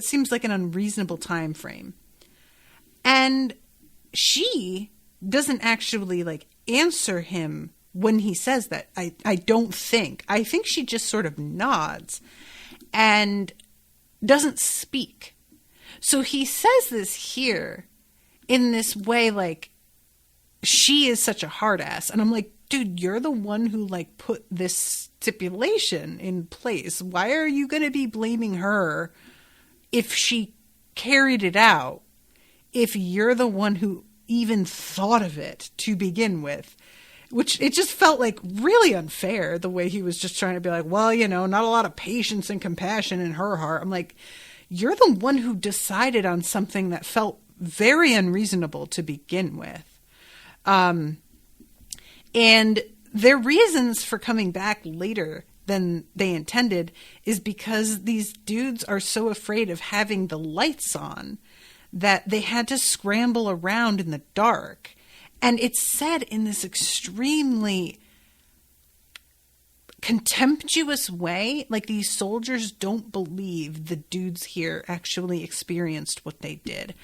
seems like an unreasonable time frame. And she doesn't actually like answer him when he says that. I don't think. I think she just sort of nods and doesn't speak. So he says this here in this way, like, she is such a hard ass. And I'm like, dude, you're the one who like put this stipulation in place. Why are you going to be blaming her if she carried it out? If you're the one who even thought of it to begin with, which it just felt like really unfair the way he was just trying to be like, well, you know, not a lot of patience and compassion in her heart. I'm like, you're the one who decided on something that felt very unreasonable to begin with. And their reasons for coming back later than they intended is because these dudes are so afraid of having the lights on that they had to scramble around in the dark. And it's said in this extremely contemptuous way, like these soldiers don't believe the dudes here actually experienced what they did,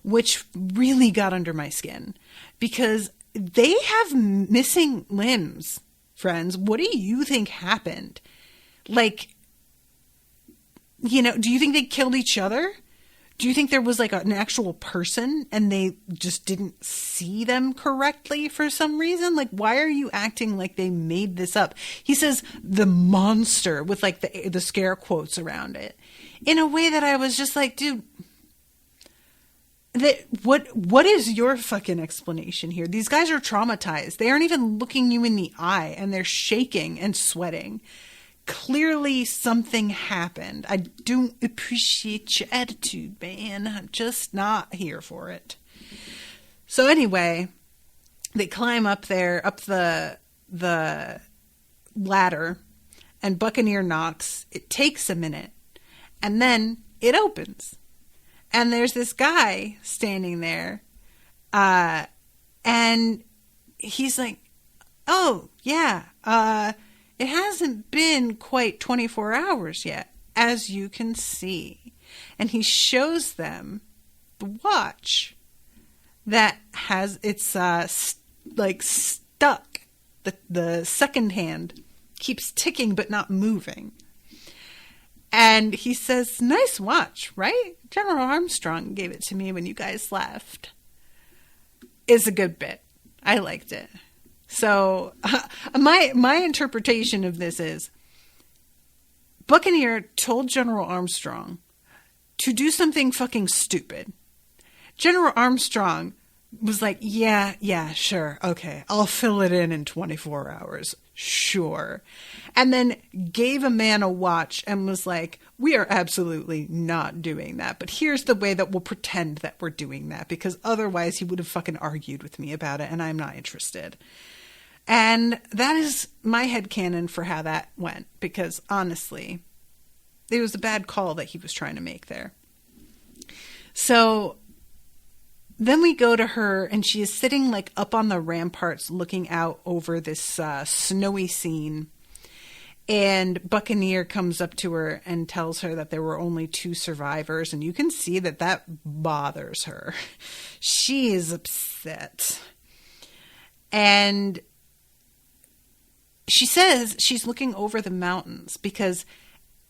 which really got under my skin because they have missing limbs, friends. What do you think happened? Like, you know, do you think they killed each other? Do you think there was like an actual person and they just didn't see them correctly for some reason? Like, why are you acting like they made this up? He says the monster with like the scare quotes around it in a way that I was just like, dude, what is your fucking explanation here? These guys are traumatized. They aren't even looking you in the eye and they're shaking and sweating. Clearly something happened. I don't appreciate your attitude, man. I'm just not here for it. So anyway, they climb up there, up the ladder, and Buccaneer knocks. It takes a minute, and then it opens. And there's this guy standing there, and he's like, oh, yeah, it hasn't been quite 24 hours yet, as you can see. And he shows them the watch that has, it's like stuck. The second hand keeps ticking but not moving. And he says, nice watch, right? General Armstrong gave it to me when you guys left. It's a good bit. I liked it. So my interpretation of this is Buccaneer told General Armstrong to do something fucking stupid. General Armstrong was like, yeah, sure. Okay. I'll fill it in 24 hours. Sure. And then gave a man a watch and was like, we are absolutely not doing that. But here's the way that we'll pretend that we're doing that because otherwise he would have fucking argued with me about it and I'm not interested. And that is my headcanon for how that went, because honestly, it was a bad call that he was trying to make there. So then we go to her, and she is sitting like up on the ramparts looking out over this snowy scene. And Buccaneer comes up to her and tells her that there were only 2 survivors. And you can see that that bothers her. She is upset. And she says she's looking over the mountains because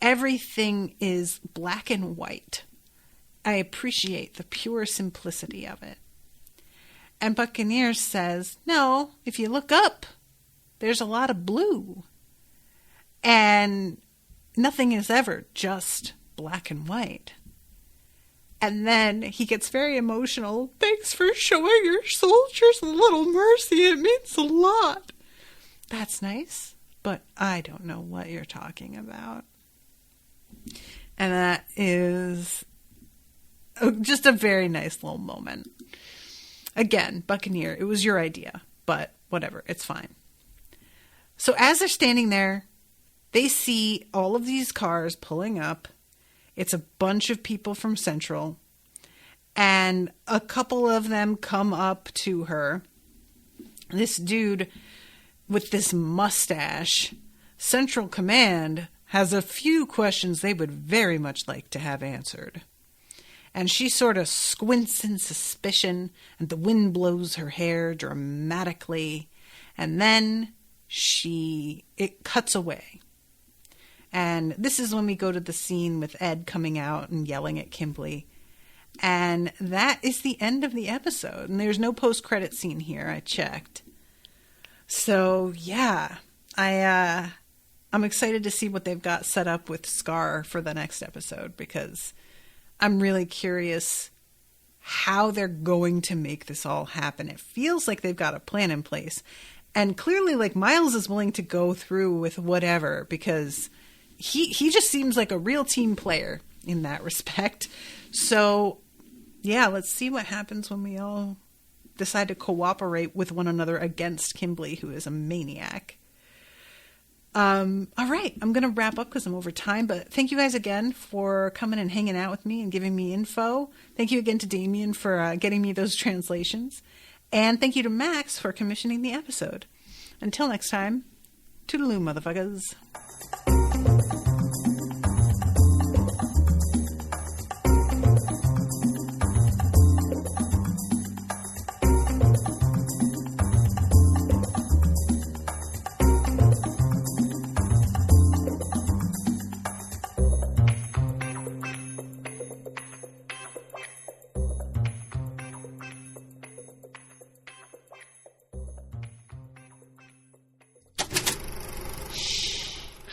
everything is black and white. I appreciate the pure simplicity of it. And Buccaneer says, no, if you look up, there's a lot of blue. And nothing is ever just black and white. And then he gets very emotional. Thanks for showing your soldiers a little mercy. It means a lot. That's nice, but I don't know what you're talking about. And that is just a very nice little moment. Again, Buccaneer, it was your idea, but whatever, it's fine. So as they're standing there, they see all of these cars pulling up. It's a bunch of people from Central. And a couple of them come up to her. This dude with this mustache, Central Command, has a few questions they would very much like to have answered. And she sort of squints in suspicion, and the wind blows her hair dramatically. And then it cuts away. And this is when we go to the scene with Ed coming out and yelling at Kimblee. And that is the end of the episode. And there's no post-credit scene here. I checked. So, yeah. I'm excited to see what they've got set up with Scar for the next episode, because I'm really curious how they're going to make this all happen. It feels like they've got a plan in place. And clearly, like, Miles is willing to go through with whatever, because he just seems like a real team player in that respect. So, yeah, let's see what happens when we all decide to cooperate with one another against Kimblee, who is a maniac. All right, I'm going to wrap up because I'm over time, but thank you guys again for coming and hanging out with me and giving me info. Thank you again to Damien for getting me those translations. And thank you to Max for commissioning the episode. Until next time, toodaloo, motherfuckers.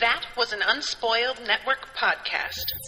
That was an Unspoiled Network podcast.